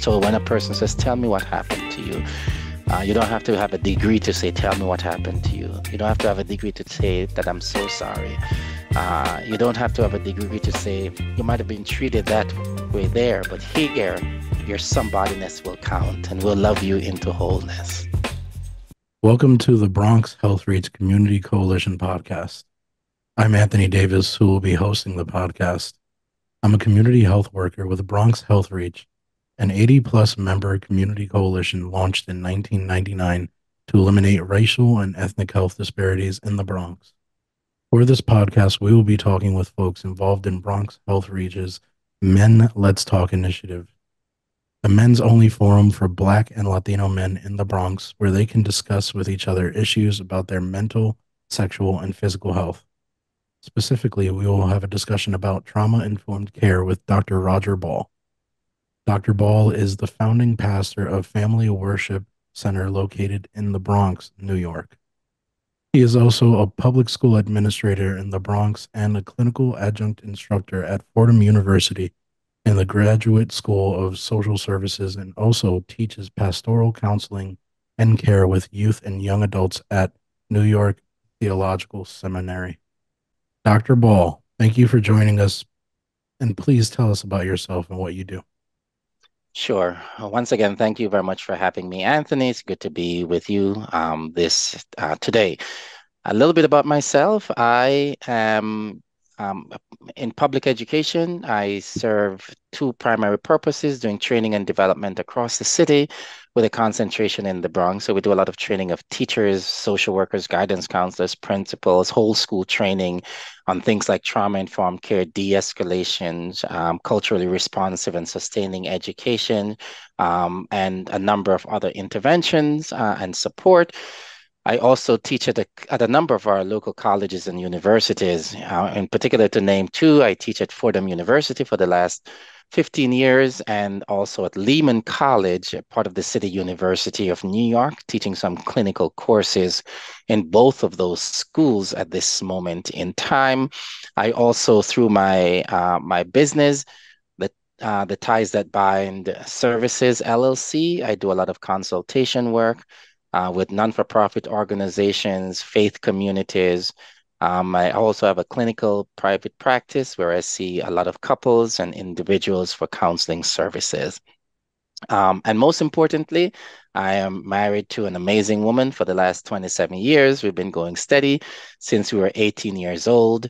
So when a person says, tell me what happened to you, you don't have to have a degree to say, tell me what happened to you. You don't have to have a degree to say that I'm so sorry. You don't have to have a degree to say you might have been treated that way there, but here, your somebodyness will count and will love you into wholeness. Welcome to the Bronx Health Reach Community Coalition podcast. I'm Anthony Davis, who will be hosting the podcast. I'm a community health worker with Bronx Health Reach, an 80 plus member community coalition launched in 1999 to eliminate racial and ethnic health disparities in the Bronx. For this podcast, we will be talking with folks involved in Bronx Health Reach's Men Let's Talk initiative, a men's only forum for Black and Latino men in the Bronx where they can discuss with each other issues about their mental, sexual, and physical health. Specifically, we will have a discussion about trauma informed care with Dr. Roger Ball. Dr. Ball is the founding pastor of Family Worship Center located in the Bronx, New York. He is also a public school administrator in the Bronx and a clinical adjunct instructor at Fordham University in the Graduate School of Social Services and also teaches pastoral counseling and care with youth and young adults at New York Theological Seminary. Dr. Ball, thank you for joining us, and please tell us about yourself and what you do. Sure. Once again, thank you very much for having me, Anthony. It's good to be with you this today. A little bit about myself. I am um, in public education. I serve two primary purposes, doing training and development across the city with a concentration in the Bronx. So we do a lot of training of teachers, social workers, guidance counselors, principals, whole school training on things like trauma-informed care, de-escalations, culturally responsive and sustaining education, and a number of other interventions and support. I also teach at a number of our local colleges and universities. In particular, to name two, I teach at Fordham University for the last 15 years and also at Lehman College, part of the City University of New York, teaching some clinical courses in both of those schools at this moment in time. I also, through my business, the Ties That Bind Services LLC. I do a lot of consultation work with non-for-profit organizations, faith communities. I also have a clinical private practice where I see a lot of couples and individuals for counseling services. And most importantly, I am married to an amazing woman for the last 27 years. We've been going steady since we were 18 years old,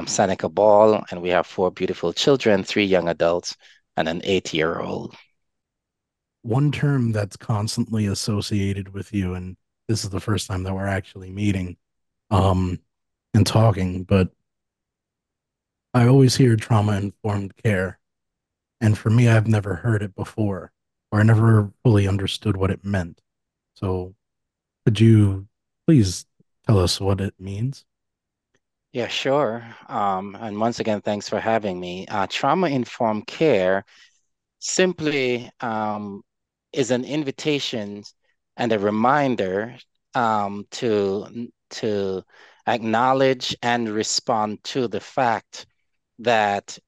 Seneca Ball, and we have four beautiful children, three young adults, and an 8-year-old. One term that's constantly associated with you, and this is the first time that we're actually meeting um, and talking, but I always hear trauma informed care. And for me, I've never heard it before, or I never fully understood what it meant. So could you please tell us what it means? Yeah, sure. And once again, thanks for having me. Trauma-informed care simply is an invitation and a reminder to acknowledge and respond to the fact that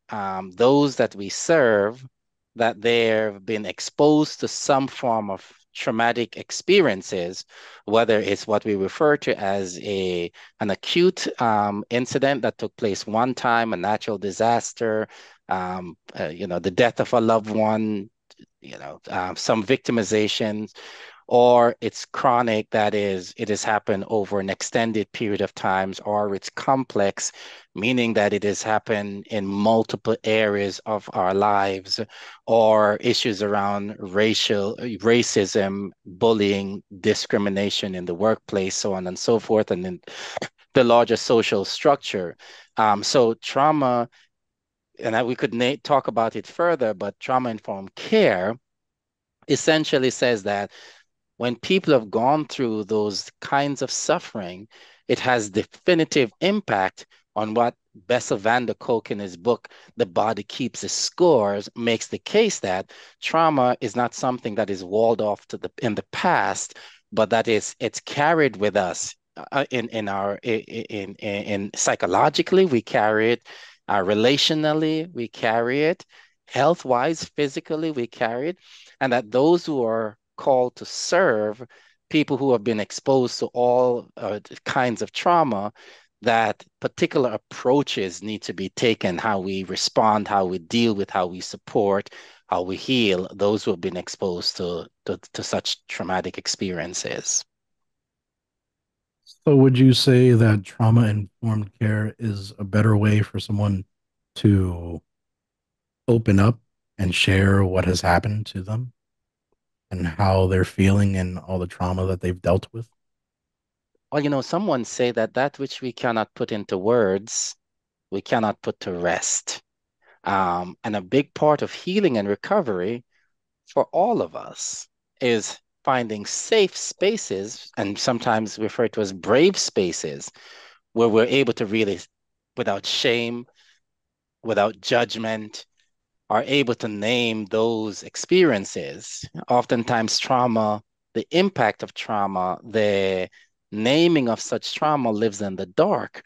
those that we serve, that they've been exposed to some form of traumatic experiences, whether it's what we refer to as an acute incident that took place one time, a natural disaster, the death of a loved one, some victimization, or it's chronic, that is, it has happened over an extended period of times, or it's complex, meaning that it has happened in multiple areas of our lives, or issues around racism, bullying, discrimination in the workplace, so on and so forth, and in the larger social structure. So trauma, and we could talk about it further, but trauma-informed care essentially says that when people have gone through those kinds of suffering, it has definitive impact on what Bessel van der Kolk in his book, The Body Keeps Its Scores, makes the case that trauma is not something that is walled off in the past, but that it's carried with us in psychologically, we carry it, relationally, we carry it, health-wise, physically, we carried, and that those who are called to serve people who have been exposed to all kinds of trauma, that particular approaches need to be taken, how we respond, how we deal with, how we support, how we heal those who have been exposed to such traumatic experiences. So would you say that trauma-informed care is a better way for someone to open up and share what has happened to them and how they're feeling and all the trauma that they've dealt with? Well, someone say that that which we cannot put into words, we cannot put to rest. And a big part of healing and recovery for all of us is finding safe spaces, and sometimes referred to as brave spaces, where we're able to really, without shame, without judgment, are able to name those experiences. Oftentimes, trauma, the impact of trauma, the naming of such trauma lives in the dark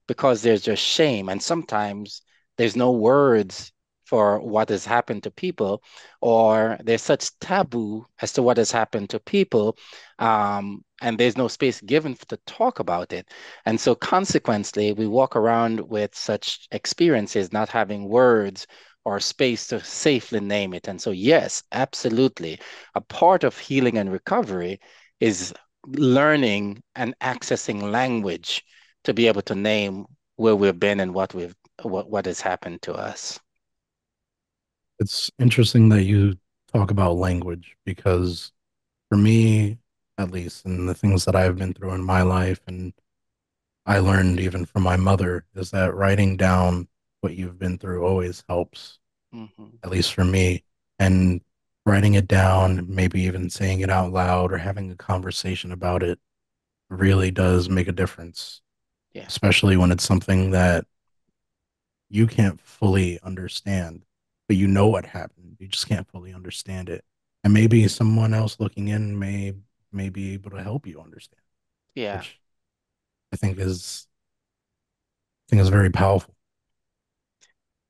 because there's just shame. And sometimes there's no words for what has happened to people, or there's such taboo as to what has happened to people, and there's no space given to talk about it. And so, consequently, we walk around with such experiences not having words or space to safely name it. And so, yes, absolutely. A part of healing and recovery is learning and accessing language to be able to name where we've been and what has happened to us. It's interesting that you talk about language because for me, at least, and the things that I've been through in my life, and I learned even from my mother, is that writing down what you've been through always helps, Hmm. at least for me. And writing it down, maybe even saying it out loud or having a conversation about it really does make a difference, Yeah, especially when it's something that you can't fully understand, but you know what happened. You just can't fully understand it. And maybe someone else looking in may be able to help you understand, yeah, which I think is I think is very powerful.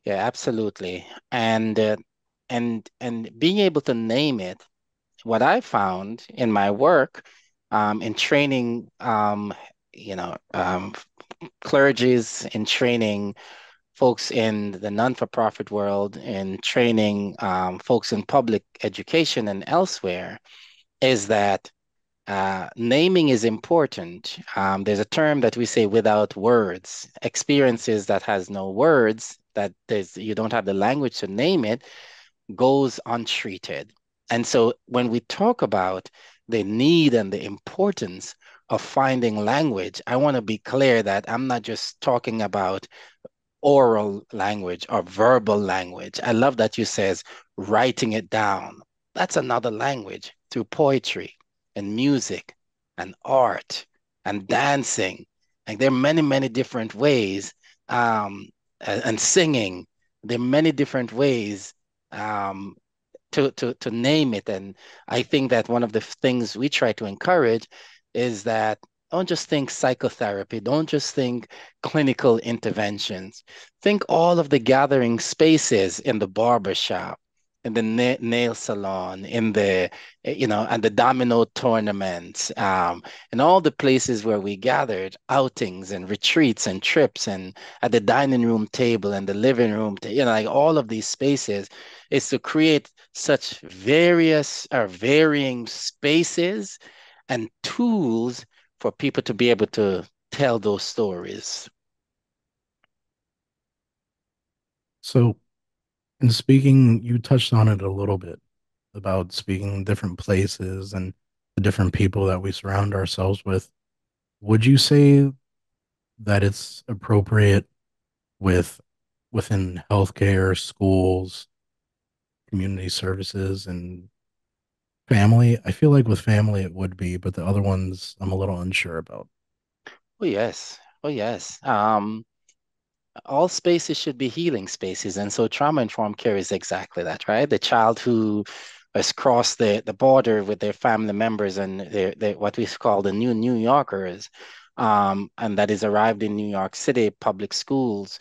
yeah, absolutely. And being able to name it, what I found in my work, in training, clergies, in training folks in the non-for-profit world, in training folks in public education and elsewhere, is that naming is important. There's a term that we say without words, experiences that has no words, that you don't have the language to name it, goes untreated. And so when we talk about the need and the importance of finding language, I want to be clear that I'm not just talking about oral language or verbal language. I love that you says writing it down. That's another language through poetry and music and art and dancing. And there are many, many different ways, and singing. There are many different ways um, to name it. And I think that one of the things we try to encourage is that don't just think psychotherapy, don't just think clinical interventions. Think all of the gathering spaces in the barber shop, in the nail salon, in the, and the domino tournaments, and all the places where we gathered, outings and retreats and trips, and at the dining room table and the living room, like all of these spaces is to create such various or varying spaces and tools for people to be able to tell those stories. So, in speaking, you touched on it a little bit about speaking in different places and the different people that we surround ourselves with. Would you say that it's appropriate with within healthcare, schools, community services, and family? I feel like with family it would be, but the other ones I'm a little unsure about. Oh, yes. Oh, yes. All spaces should be healing spaces. And so trauma-informed care is exactly that, right? The child who has crossed the border with their family members and what we call the New Yorkers, and that is arrived in New York City, public schools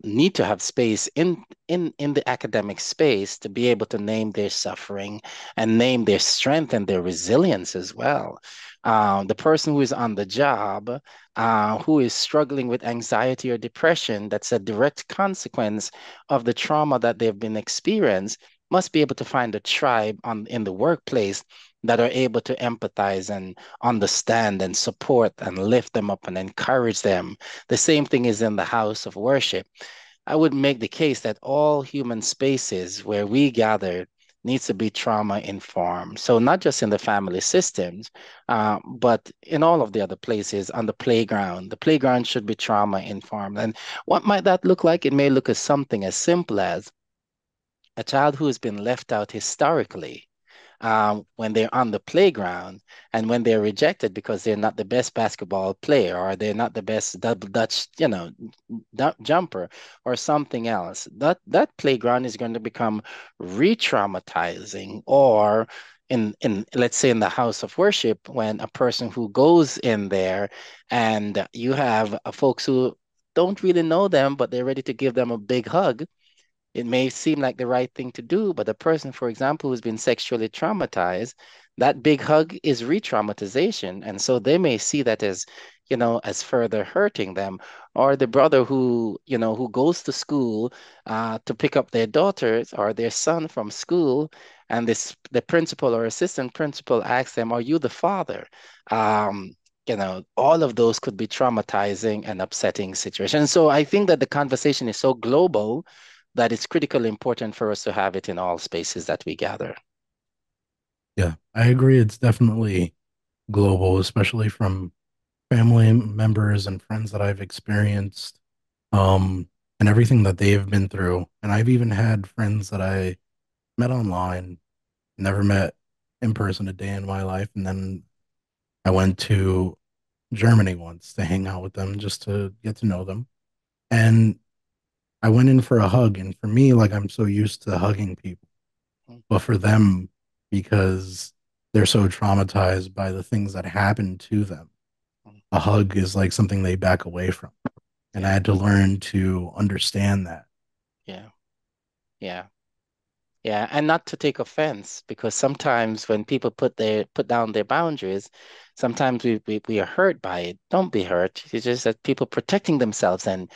need to have space in the academic space to be able to name their suffering and name their strength and their resilience as well. The person who is on the job, who is struggling with anxiety or depression, that's a direct consequence of the trauma that they've been experienced, must be able to find a tribe in the workplace that are able to empathize and understand and support and lift them up and encourage them. The same thing is in the house of worship. I would make the case that all human spaces where we gather needs to be trauma informed. So not just in the family systems, but in all of the other places on the playground. The playground should be trauma informed. And what might that look like? It may look as something as simple as a child who has been left out historically when they're on the playground and when they're rejected because they're not the best basketball player or they're not the best double Dutch, jumper or something else. That playground is going to become re-traumatizing. Or in let's say in the house of worship, when a person who goes in there and you have folks who don't really know them, but they're ready to give them a big hug. It may seem like the right thing to do, but a person, for example, who's been sexually traumatized, that big hug is re-traumatization. And so they may see that as, as further hurting them. Or the brother who goes to school to pick up their daughters or their son from school, and the principal or assistant principal asks them, "Are you the father?" Um, all of those could be traumatizing and upsetting situations. So I think that the conversation is so global that it's critically important for us to have it in all spaces that we gather. Yeah, I agree. It's definitely global, especially from family members and friends that I've experienced, and everything that they've been through. And I've even had friends that I met online, never met in person a day in my life. And then I went to Germany once to hang out with them just to get to know them. And I went in for a hug. And for me, like, I'm so used to hugging people, but for them, because they're so traumatized by the things that happened to them, a hug is like something they back away from. And I Yeah, had to learn to understand that. yeah, yeah. Yeah, and not to take offense, because sometimes when people put down their boundaries, sometimes we are hurt by it. Don't be hurt. It's just that people protecting themselves and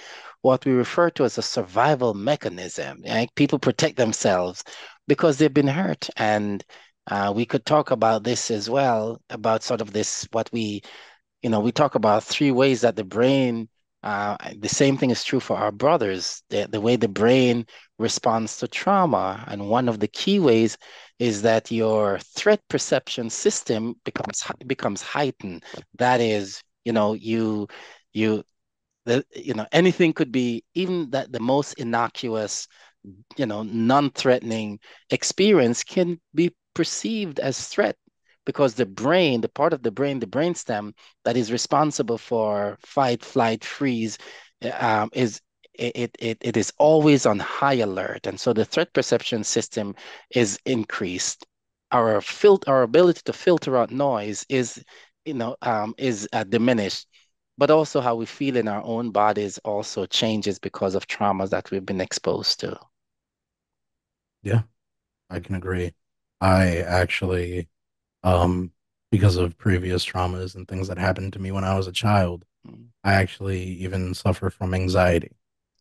what we refer to as a survival mechanism. Right? People protect themselves because they've been hurt. And we could talk about this as well, about sort of this, we talk about three ways that the brain, the same thing is true for our brothers, the way the brain responds to trauma. And one of the key ways is that your threat perception system becomes heightened. That is, you anything could be, even that the most innocuous, non-threatening experience can be perceived as threat because the brain, the part of the brain, the brainstem that is responsible for fight, flight, freeze, is it is always on high alert, and so the threat perception system is increased. Our ability to filter out noise is diminished, but also how we feel in our own bodies also changes because of traumas that we've been exposed to. Yeah, I can agree. I actually, um, because of previous traumas and things that happened to me when I was a child, Mm. I actually even suffer from anxiety.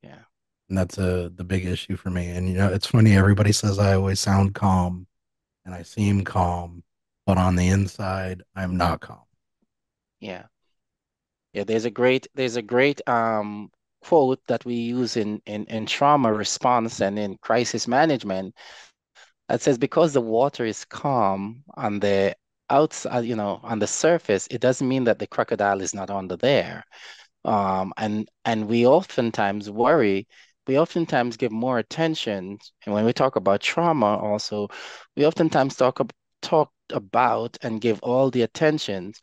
Yeah, And that's the big issue for me. And it's funny, everybody says I always sound calm and I seem calm, but on the inside, I'm not calm. yeah, yeah. There's a great quote that we use in trauma response and in crisis management that says, because the water is calm on the outside, on the surface, it doesn't mean that the crocodile is not under there. And we oftentimes give more attention, and when we talk about trauma also, we oftentimes talk about and give all the attention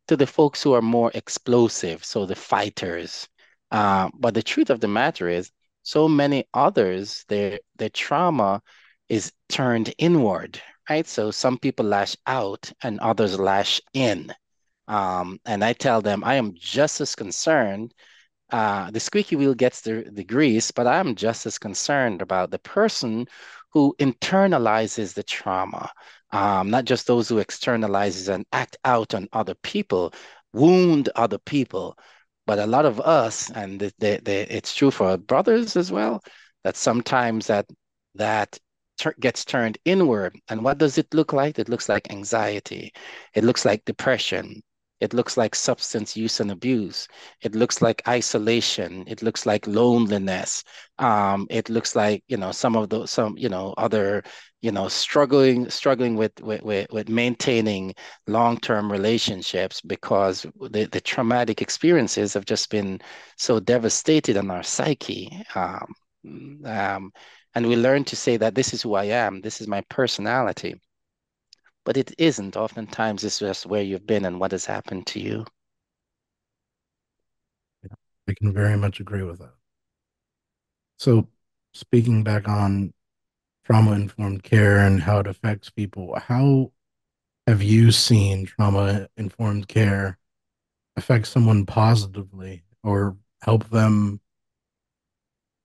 to the folks who are more explosive, so the fighters. But the truth of the matter is, so many others, their trauma is turned inward, right? So some people lash out and others lash in. And I tell them I am just as concerned. The squeaky wheel gets the grease, but I'm just as concerned about the person who internalizes the trauma, not just those who externalizes and act out on other people, wound other people. But a lot of us, and it's true for our brothers as well, that sometimes that gets turned inward. And what does it look like? It looks like anxiety. It looks like depression. It looks like substance use and abuse. It looks like isolation. It looks like loneliness. It looks like, some of those, other, struggling with maintaining long-term relationships because the traumatic experiences have just been so devastated on our psyche. Um, and we learn to say that this is who I am, this is my personality, but it isn't. Oftentimes, it's just where you've been and what has happened to you. Yeah, I can very much agree with that. So, speaking back on trauma informed care and how it affects people, how have you seen trauma informed care affect someone positively or help them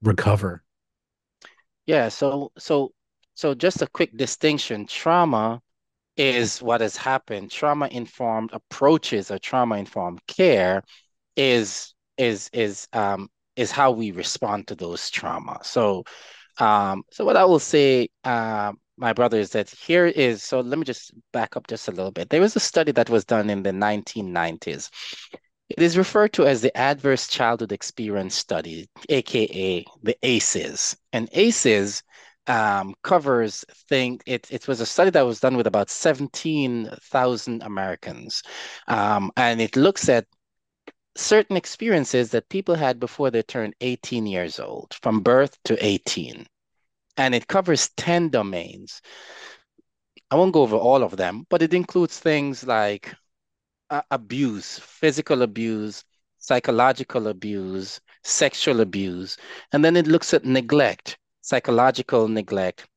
recover? Yeah, so just a quick distinction. Trauma is what has happened. Trauma-informed approaches or trauma-informed care is how we respond to those trauma. So what I will say, my brother, is that so let me just back up just a little bit. There was a study that was done in the 1990s. It is referred to as the Adverse Childhood Experience Study, aka the ACEs. And ACEs covers it was a study that was done with about 17,000 Americans. And it looks at certain experiences that people had before they turned 18 years old, from birth to 18. And it covers 10 domains. I won't go over all of them, but it includes things like abuse, physical abuse, psychological abuse, sexual abuse. And then it looks at neglect, psychological neglect,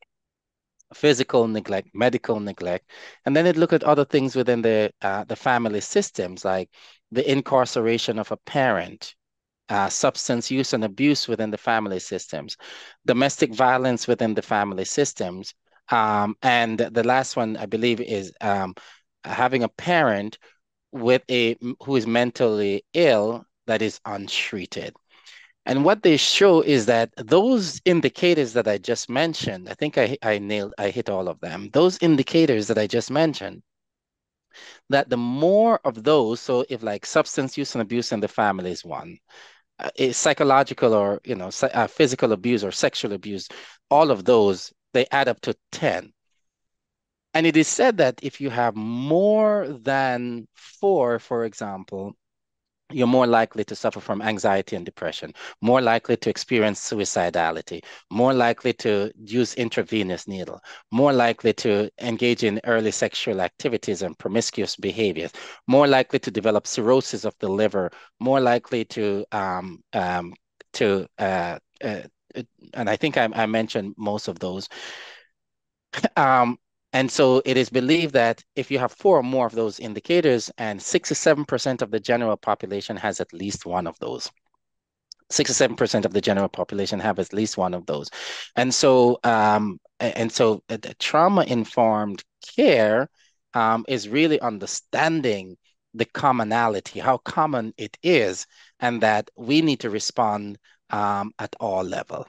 physical neglect, medical neglect. And then it looked at other things within the family systems, like the incarceration of a parent, substance use and abuse within the family systems, domestic violence within the family systems. And the last one, I believe, is having a parent who is mentally ill that is untreated. And what they show is that those indicators that I just mentioned, I think I hit all of them. Those indicators that I just mentioned, that the more of those, so if like substance use and abuse in the family is one, psychological or physical abuse or sexual abuse, all of those they add up to 10. And it is said that if you have more than four, for example, you're more likely to suffer from anxiety and depression, more likely to experience suicidality, more likely to use intravenous needle, more likely to engage in early sexual activities and promiscuous behaviors, more likely to develop cirrhosis of the liver, more likely to and I think I mentioned most of those. Um, and so it is believed that if you have four or more of those indicators, and 6 to 7% of the general population has at least one of those. 6 to 7% of the general population have at least one of those. And so the trauma-informed care is really understanding the commonality, how common it is, and that we need to respond at all level.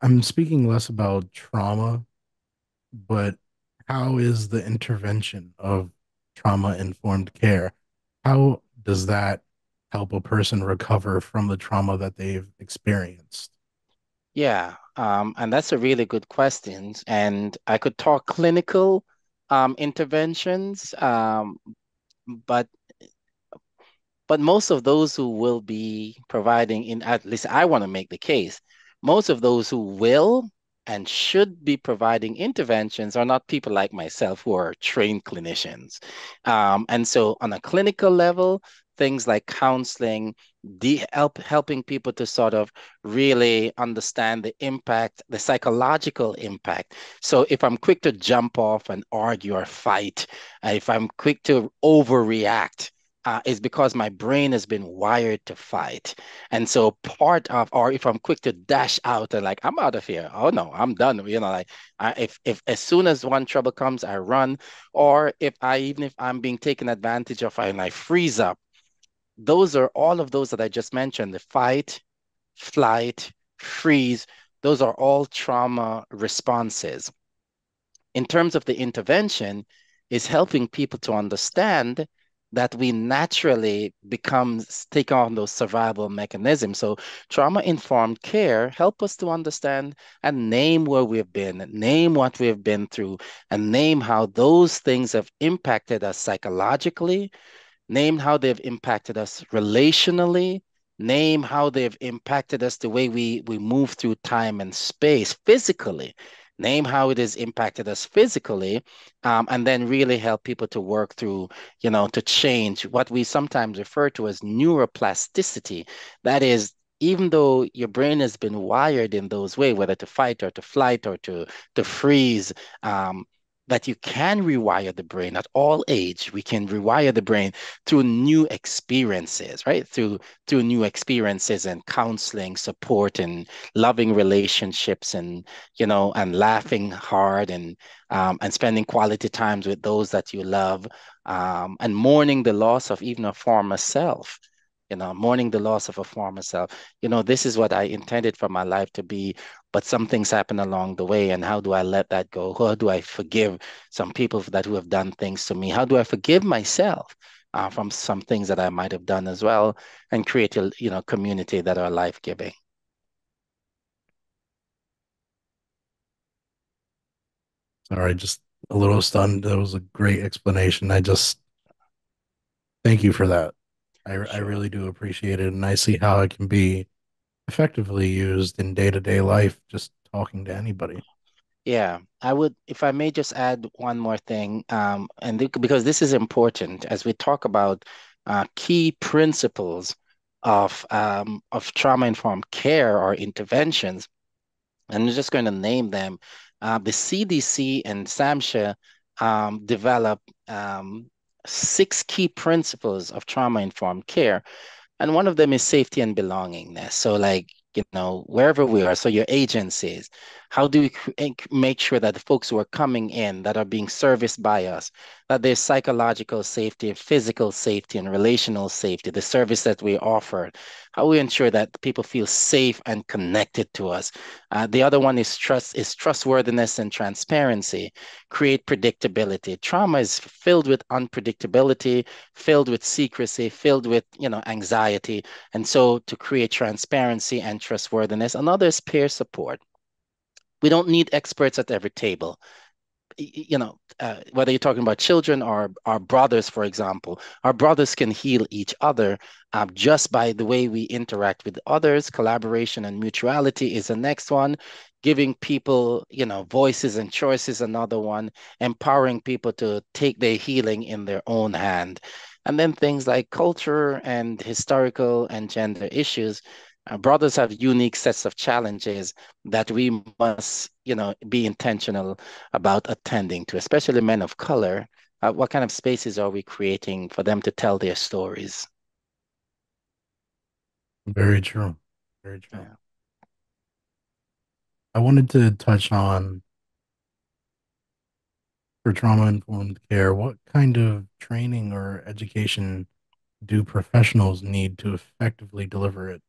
I'm speaking less about trauma, but how is the intervention of trauma informed care? How does that help a person recover from the trauma that they've experienced? Yeah, and that's a really good question. And I could talk clinical interventions, but most of those who will be providing at least I want to make the case, most of those who will and should be providing interventions are not people like myself who are trained clinicians. And so on a clinical level, things like counseling, helping people to sort of really understand the impact, the psychological impact. So if I'm quick to jump off and argue or fight, if I'm quick to overreact, is because my brain has been wired to fight. And so part of, or if I'm quick to dash out and like, I'm out of here. Oh no, I'm done. Like if as soon as one trouble comes, I run. Or even if I'm being taken advantage of and I freeze up, those are all of those that I just mentioned, the fight, flight, freeze, those are all trauma responses. In terms of the intervention, is helping people to understand that we naturally take on those survival mechanisms. So trauma-informed care help us to understand and name where we've been, name what we've been through, and name how those things have impacted us psychologically, name how they've impacted us relationally, name how they've impacted us the way we move through time and space physically, name how it has impacted us physically, and then really help people to work through, to change what we sometimes refer to as neuroplasticity. That is, even though your brain has been wired in those ways, whether to fight or to flight or to freeze, um, that you can rewire the brain at all age. We can rewire the brain through new experiences, right? Through new experiences and counseling, support, and loving relationships, and and laughing hard, and spending quality times with those that you love, and mourning the loss of even a former self. Mourning the loss of a former self. This is what I intended for my life to be, but some things happen along the way. And how do I let that go? How do I forgive some people that who have done things to me? How do I forgive myself from some things that I might have done as well, and create a community that are life-giving? Sorry, just a little stunned. That was a great explanation. I just thank you for that. I Sure. really do appreciate it. And I see how it can be effectively used in day-to-day life, just talking to anybody. Yeah, I would, if I may just add one more thing, because this is important as we talk about key principles of trauma-informed care or interventions. I'm just going to name them. The CDC and SAMHSA developed six key principles of trauma-informed care, and one of them is safety and belongingness. So, like, wherever we are, so your agencies, how do we make sure that the folks who are coming in, that are being serviced by us, that there's psychological safety, physical safety, and relational safety, the service that we offer, how we ensure that people feel safe and connected to us. The other one is trustworthiness and transparency, create predictability. Trauma is filled with unpredictability, filled with secrecy, filled with, anxiety. And so to create transparency and trustworthiness, another is peer support. We don't need experts at every table. Whether you're talking about children or our brothers, for example, our brothers can heal each other just by the way we interact with others. Collaboration and mutuality is the next one. Giving people, voices and choices, another one. Empowering people to take their healing in their own hand. And then things like culture and historical and gender issues. Brothers have unique sets of challenges that we must, be intentional about attending to, especially men of color. What kind of spaces are we creating for them to tell their stories? Very true. Very true. Yeah. I wanted to touch on for trauma informed care, what kind of training or education do professionals need to effectively deliver it?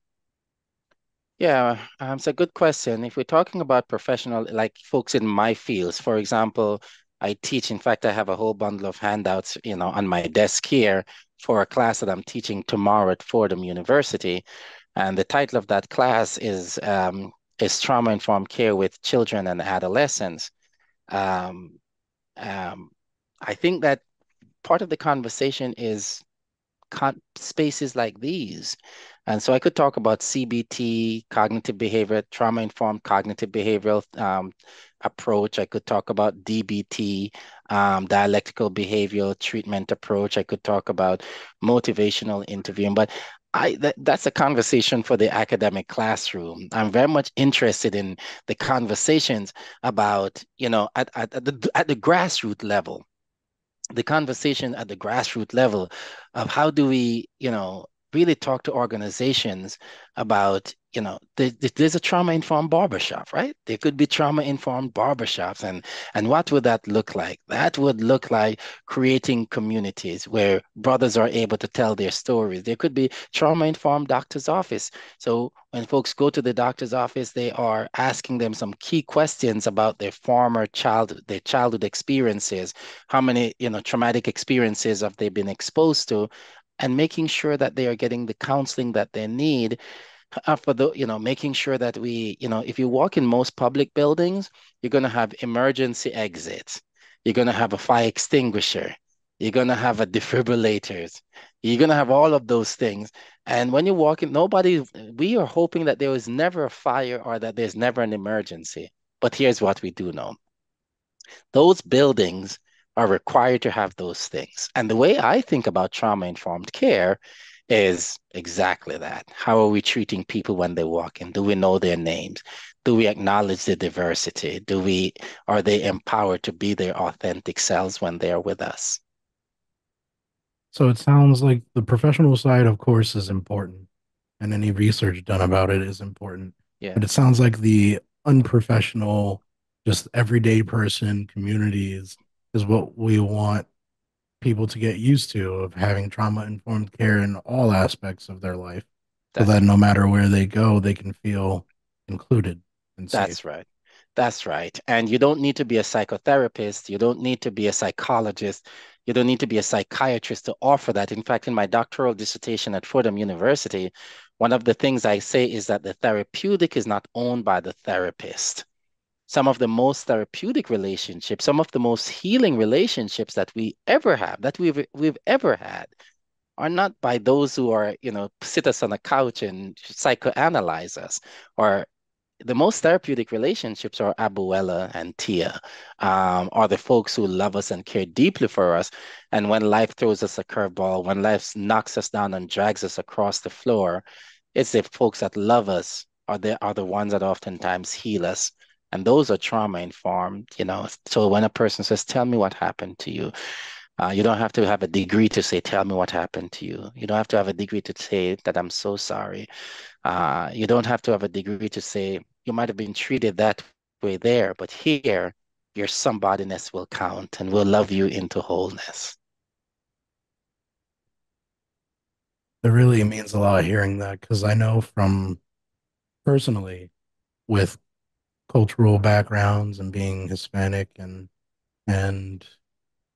Yeah, it's a good question. If we're talking about professional, like folks in my fields, for example, I teach. In fact, I have a whole bundle of handouts, on my desk here for a class that I'm teaching tomorrow at Fordham University. And the title of that class is Trauma-Informed Care with Children and Adolescents. Um, um, I think that part of the conversation is spaces like these. And so I could talk about CBT, cognitive behavior, trauma-informed cognitive behavioral approach. I could talk about DBT, dialectical behavioral treatment approach. I could talk about motivational interviewing. But that's a conversation for the academic classroom. I'm very much interested in the conversations about, at the grassroots level, the conversation at the grassroots level of how do we, really talk to organizations about, there's a trauma-informed barbershop, right? There could be trauma-informed barbershops, and what would that look like? That would look like creating communities where brothers are able to tell their stories. There could be trauma-informed doctor's office. So when folks go to the doctor's office, they are asking them some key questions about their childhood experiences, how many, traumatic experiences have they been exposed to, and making sure that they are getting the counseling that they need, for the, making sure that we, if you walk in most public buildings, you're going to have emergency exits. You're going to have a fire extinguisher. You're going to have a defibrillators. You're going to have all of those things. And when you walk in, we are hoping that there is never a fire or that there's never an emergency. But here's what we do know. Those buildings are required to have those things. And the way I think about trauma-informed care is exactly that. How are we treating people when they walk in? Do we know their names? Do we acknowledge the diversity? Are they empowered to be their authentic selves when they're with us? So it sounds like the professional side, of course, is important, and any research done about it is important. Yeah, But it sounds like the unprofessional, just everyday person communities is what we want people to get used to of having trauma informed care in all aspects of their life so that's that no matter where they go, they can feel included and safe. That's right. That's right. And you don't need to be a psychotherapist. You don't need to be a psychologist. You don't need to be a psychiatrist to offer that. In fact, in my doctoral dissertation at Fordham University, one of the things I say is that the therapeutic is not owned by the therapist. Some of the most therapeutic relationships, some of the most healing relationships that we ever have, that we've ever had, are not by those who are, sit us on a couch and psychoanalyze us, or the most therapeutic relationships are Abuela and Tia, are the folks who love us and care deeply for us. And when life throws us a curveball, when life knocks us down and drags us across the floor, it's the folks that love us are the ones that oftentimes heal us. And those are trauma informed. So when a person says, "Tell me what happened to you," you don't have to have a degree to say, "Tell me what happened to you." You don't have to have a degree to say that I'm so sorry. You don't have to have a degree to say you might have been treated that way there, but here your somebodyness will count and will love you into wholeness. It really means a lot hearing that because I know from personally with cultural backgrounds and being Hispanic and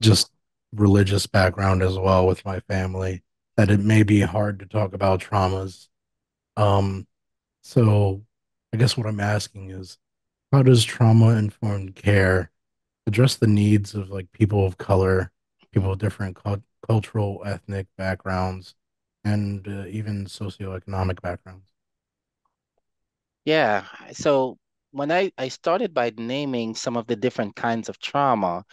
just religious background as well with my family that it may be hard to talk about traumas. Um, so I guess what I'm asking is how does trauma informed care address the needs of like people of color, people of different cultural, ethnic backgrounds, and even socioeconomic backgrounds? Yeah. So when I started by naming some of the different kinds of trauma,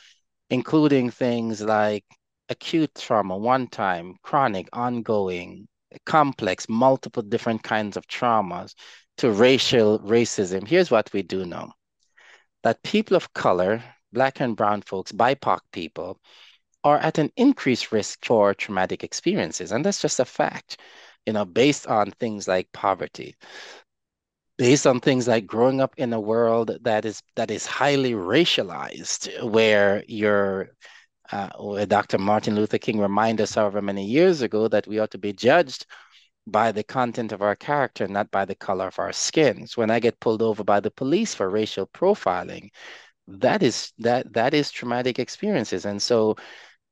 including things like acute trauma, one time, chronic, ongoing, complex, multiple different kinds of traumas, to racism, here's what we do know. That people of color, Black and brown folks, BIPOC people, are at an increased risk for traumatic experiences. And that's just a fact, based on things like poverty, based on things like growing up in a world that is highly racialized, where Dr. Martin Luther King reminded us however many years ago that we ought to be judged by the content of our character, not by the color of our skins. When I get pulled over by the police for racial profiling, that is traumatic experiences. And so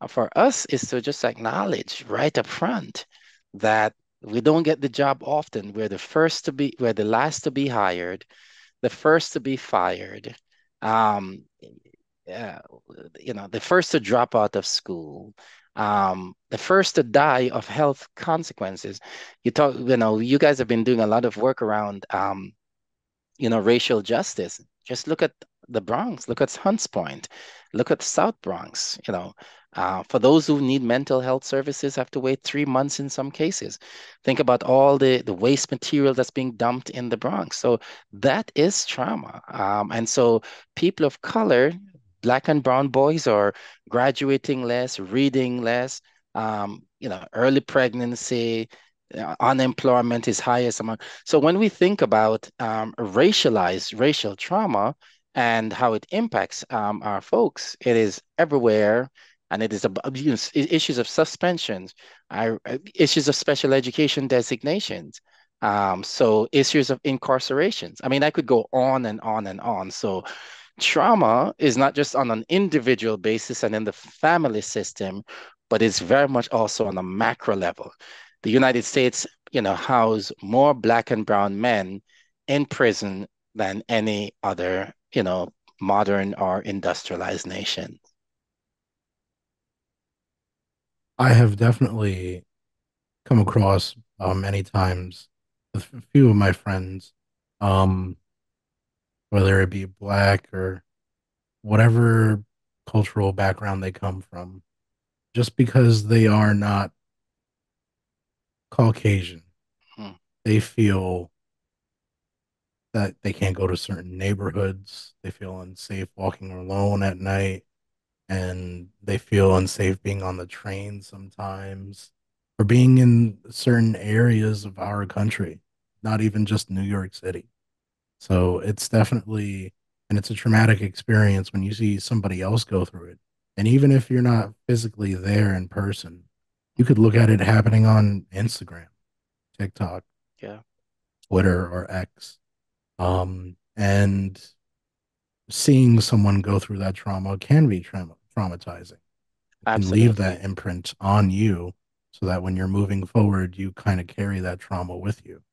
for us is to just acknowledge right up front that we don't get the job often. We're the last to be hired, the first to be fired, um, uh, the first to drop out of school, the first to die of health consequences. You guys have been doing a lot of work around, racial justice. Just look at the Bronx, look at Hunts Point, look at South Bronx. For those who need mental health services, have to wait 3 months in some cases. Think about all the waste material that's being dumped in the Bronx. So that is trauma. And so people of color, black and brown boys, are graduating less, reading less, early pregnancy, unemployment is highest among. So when we think about racialized racial trauma and how it impacts our folks, it is everywhere, and it is about issues of suspensions, issues of special education designations, so issues of incarcerations. I mean, I could go on and on and on. So trauma is not just on an individual basis and in the family system, but it's very much also on a macro level. The United States, house more black and brown men in prison than any other, modern or industrialized nation. I have definitely come across many times with a few of my friends, um, whether it be black or whatever cultural background they come from, just because they are not Caucasian, Hmm. they feel that they can't go to certain neighborhoods. They feel unsafe walking alone at night, and they feel unsafe being on the train sometimes, or being in certain areas of our country, not even just New York City. So it's definitely, and it's a traumatic experience when you see somebody else go through it. And even if you're not physically there in person, you could look at it happening on Instagram, TikTok, Yeah, Twitter, or X. And seeing someone go through that trauma can be traumatizing. It can leave that absolutely. imprint on you so that when you're moving forward, you kind of carry that trauma with you.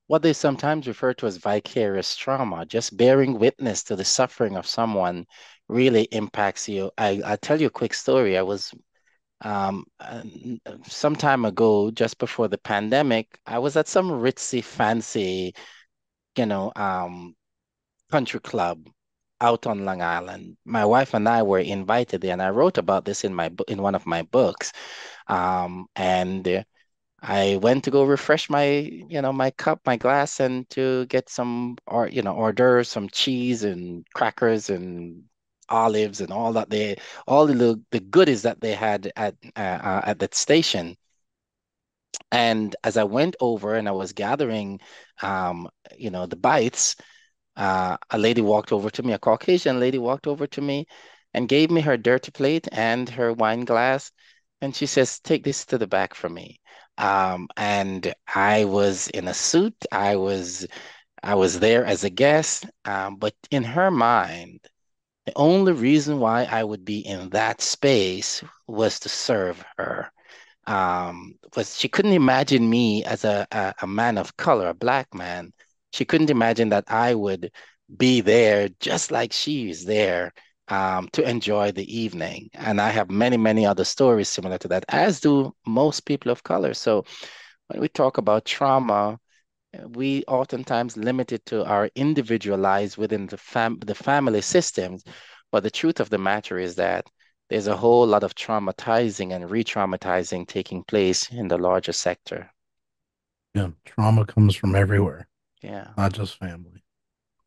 What they sometimes refer to as vicarious trauma, just bearing witness to the suffering of someone really impacts you. I'll tell you a quick story. I was some time ago, just before the pandemic, I was at some ritzy, fancy, you know, um, country club out on Long Island. My wife and I were invited there, and I wrote about this in my book, in one of my books. And I went to go refresh my cup, my glass, and to get some, or hors d'oeuvres, some cheese and crackers and olives and all that all the goodies that they had at that station. And as I went over and I was gathering, um, the bites, a lady walked over to me, a Caucasian lady walked over to me and gave me her dirty plate and her wine glass. And she says, "Take this to the back for me." And I was in a suit. I was there as a guest. But in her mind, the only reason why I would be in that space was to serve her. Was she couldn't imagine me as a man of color, a black man. She couldn't imagine that I would be there just like she is there, to enjoy the evening. And I have many, many other stories similar to that, as do most people of color. So when we talk about trauma, we oftentimes limit it to our individual lives within the family systems. But the truth of the matter is that there's a whole lot of traumatizing and re-traumatizing taking place in the larger sector. Yeah, trauma comes from everywhere, Yeah, not just family.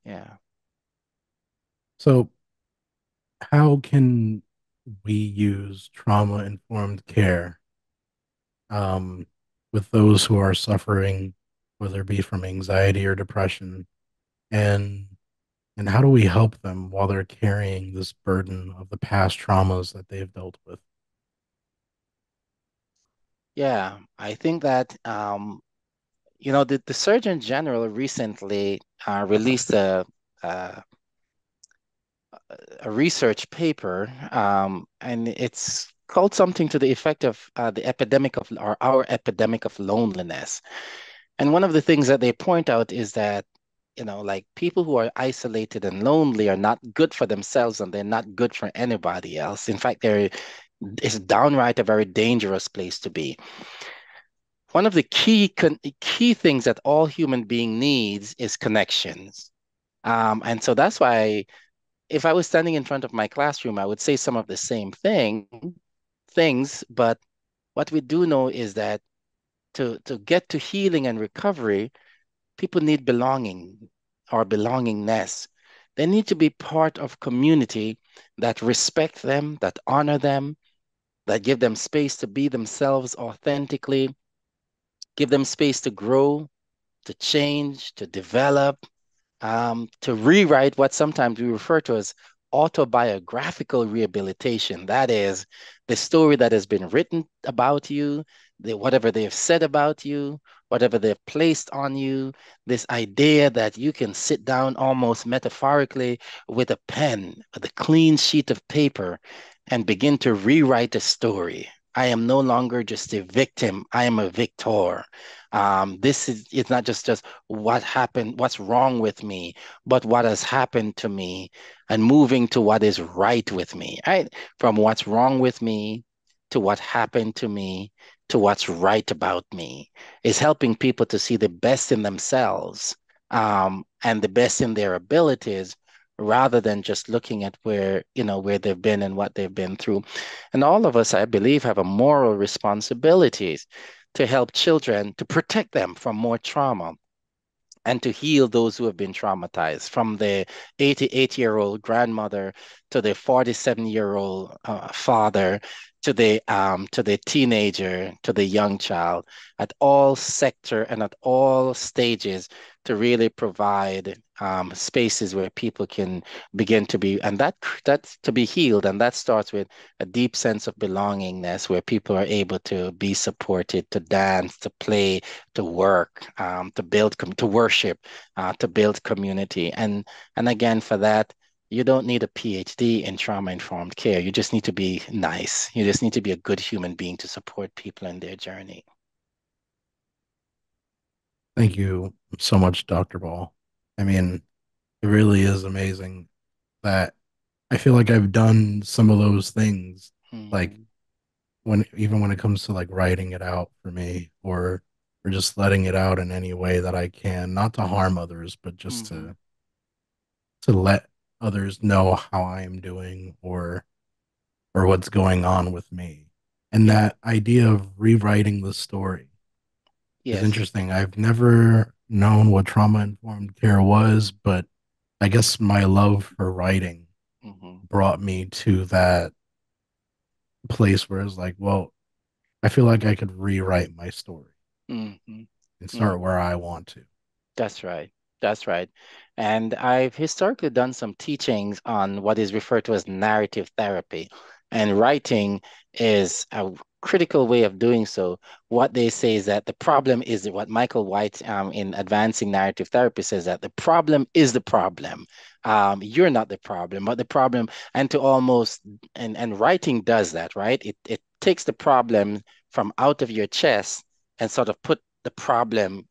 yeah. So, how can we use trauma informed care with those who are suffering, whether it be from anxiety or depression? And and how do we help them while they're carrying this burden of the past traumas that they've dealt with? Yeah, I think that the Surgeon General recently released a a research paper, and it's called something to the effect of the epidemic of or our epidemic of loneliness. And one of the things that they point out is that, like people who are isolated and lonely are not good for themselves and they're not good for anybody else. In fact, it's downright a very dangerous place to be. One of the key things that all human being needs is connections. And so that's why if I was standing in front of my classroom, I would say some of the same things, but what we do know is that to get to healing and recovery, people need belonging or belongingness. They need to be part of community that respect them, that honor them, that give them space to be themselves authentically, give them space to grow, to change, to develop, to rewrite what sometimes we refer to as autobiographical rehabilitation. That is the story that has been written about you, whatever they have said about you, whatever they've placed on you, this idea that you can sit down almost metaphorically with a pen, with a clean sheet of paper, and begin to rewrite a story. I am no longer just a victim. I am a victor. This is it's not just what happened, what's wrong with me, but what has happened to me, and moving to what is right with me, right? From what's wrong with me to what happened to me to what's right about me is helping people to see the best in themselves, and the best in their abilities rather than just looking at where they've been and what they've been through. And all of us, I believe, have a moral responsibilities to help children, to protect them from more trauma and to heal those who have been traumatized, from the 88-year-old grandmother to the 47-year-old father to the teenager to the young child, at all sector and at all stages, to really provide spaces where people can begin to be, and that's to be healed, and that starts with a deep sense of belongingness, where people are able to be supported, to dance, to play, to work, to build, to worship, to build community. And again, for that, you don't need a PhD in trauma-informed care. You just need to be nice. You just need to be a good human being to support people in their journey. Thank you so much, Dr. Ball. I mean, it really is amazing that I feel like I've done some of those things, like Mm-hmm. even when it comes to like writing it out for me, or just letting it out in any way that I can, not to harm others, but just Mm-hmm. to let others know how I am doing, or what's going on with me. And Yeah. that idea of rewriting the story is Yes. interesting. I've never known what trauma informed care was, but I guess my love for writing Mm-hmm. brought me to that place where it's like, well, I feel like I could rewrite my story Mm-hmm. and start Mm-hmm. where I want to. That's right. That's right. And I've historically done some teachings on what is referred to as narrative therapy. And writing is a critical way of doing so. What they say is that the problem is what Michael White, in Advancing Narrative Therapy, says that the problem is the problem. You're not the problem, but the problem, and to almost, and writing does that, right? It takes the problem from out of your chest and sort of put the problem,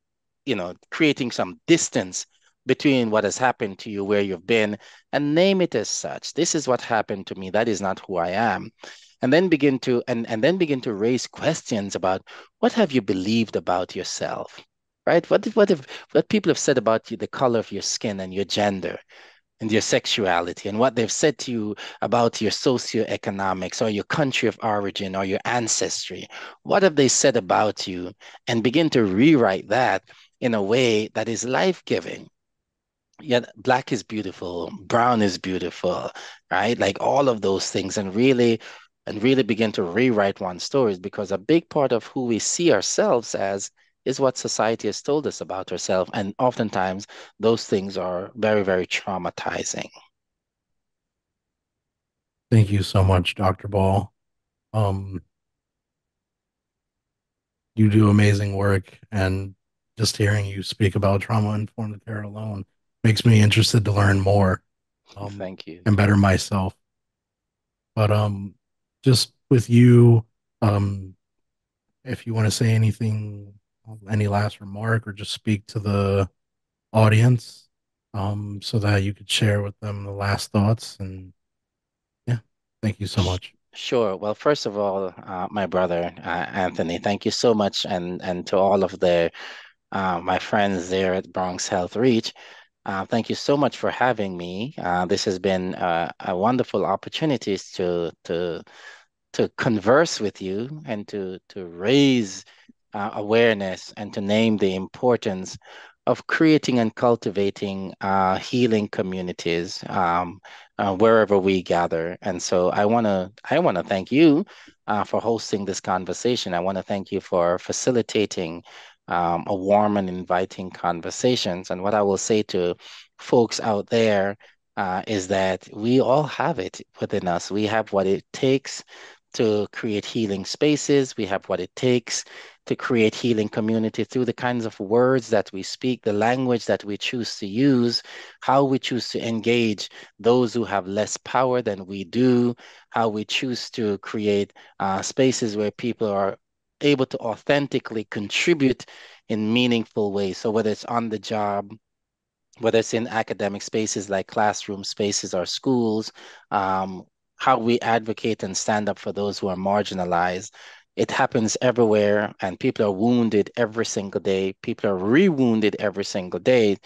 creating some distance between what has happened to you, where you've been, and name it as such. This is what happened to me. That is not who I am. And then begin to raise questions about what have you believed about yourself, right? What people have said about you, the color of your skin and your gender and your sexuality, and what they've said to you about your socioeconomics or your country of origin or your ancestry. What have they said about you? And begin to rewrite that in a way that is life-giving. Yeah, black is beautiful, brown is beautiful, right? Like all of those things, and really begin to rewrite one's stories, because a big part of who we see ourselves as is what society has told us about ourselves. And oftentimes those things are very, very traumatizing. Thank you so much, Dr. Ball. Um, you do amazing work, and just hearing you speak about trauma informed care alone makes me interested to learn more, Thank you. and better myself. But just with you, um, if you want to say anything, any last remark, or just speak to the audience, so that you could share with them the last thoughts. And yeah, thank you so much. Sure. Well, first of all, my brother, Anthony, thank you so much. And to all of my friends there at Bronx Health Reach. Thank you so much for having me. This has been a wonderful opportunity to converse with you and to raise awareness and to name the importance of creating and cultivating healing communities wherever we gather. And so I want to thank you for hosting this conversation. I want to thank you for facilitating a warm and inviting conversations. And what I will say to folks out there is that we all have it within us. We have what it takes to create healing spaces. We have what it takes to create healing community through the kinds of words that we speak, the language that we choose to use, how we choose to engage those who have less power than we do, how we choose to create spaces where people are able to authentically contribute in meaningful ways. So whether it's on the job, whether it's in academic spaces like classroom spaces or schools, um, how we advocate and stand up for those who are marginalized. It happens everywhere, and people are wounded every single day. People are re-wounded every single day.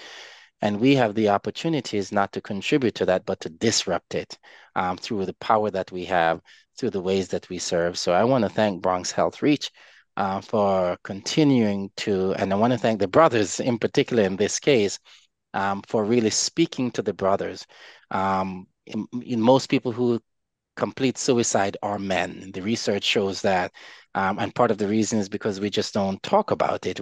And we have the opportunities not to contribute to that, but to disrupt it through the power that we have, through the ways that we serve. So I want to thank Bronx Health Reach for continuing to, and I want to thank the brothers in particular in this case for really speaking to the brothers. In most people who complete suicide are men. The research shows that, and part of the reason is because we just don't talk about it.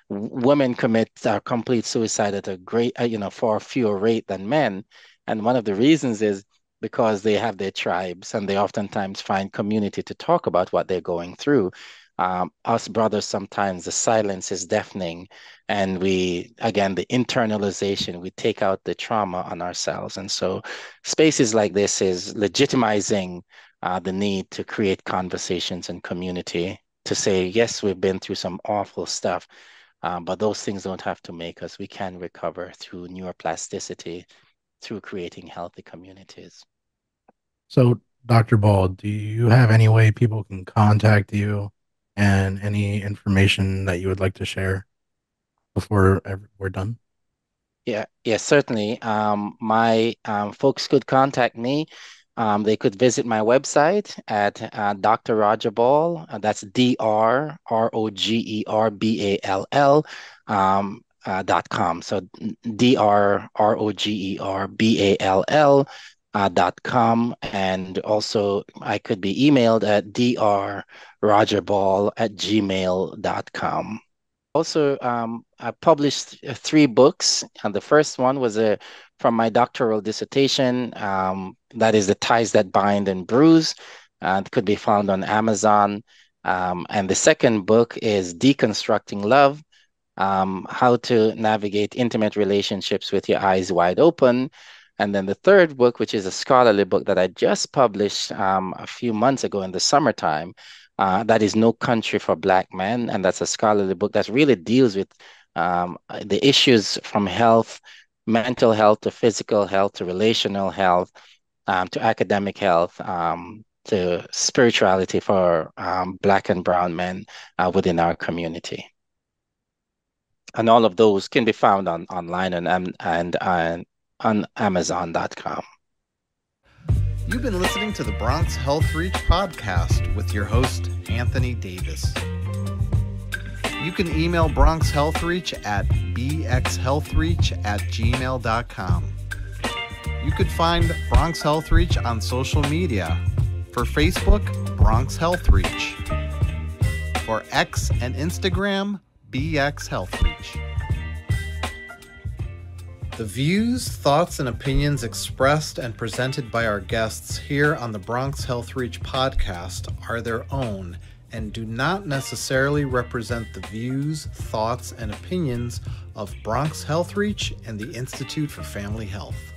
Women commit complete suicide at a great, far fewer rate than men, and one of the reasons is because they have their tribes and they oftentimes find community to talk about what they're going through. Us brothers, sometimes the silence is deafening, and again, the internalization, we take out the trauma on ourselves. And so spaces like this is legitimizing the need to create conversations and community to say, yes, we've been through some awful stuff, but those things don't have to make us. We can recover through neuroplasticity, through creating healthy communities. So, Dr. Ball, do you have any way people can contact you and any information that you would like to share before we're done? Yeah, yeah, certainly. My folks could contact me. They could visit my website at Dr. Roger Ball. That's DrRogerball .com. So DrRogerball .com. And also I could be emailed at drrogerball at gmail.com. Also, I published three books, and the first one was from my doctoral dissertation. That is The Ties That Bind and Bruise. It could be found on Amazon. And the second book is Deconstructing Love, how to navigate intimate relationships with your eyes wide open. And then the third book, which is a scholarly book that I just published a few months ago in the summertime, that is No Country for Black Men. And that's a scholarly book that really deals with the issues from health, mental health to physical health to relational health to academic health. To spirituality for Black and brown men within our community. And all of those can be found online and on Amazon.com. You've been listening to the Bronx Health Reach podcast with your host, Anthony Davis. You can email Bronx Health Reach at bxhealthreach@gmail.com. You could find Bronx Health Reach on social media. For Facebook, Bronx Health Reach. For X and Instagram, BX Health Reach. The views, thoughts, and opinions expressed and presented by our guests here on the Bronx Health Reach podcast are their own and do not necessarily represent the views, thoughts, and opinions of Bronx Health Reach and the Institute for Family Health.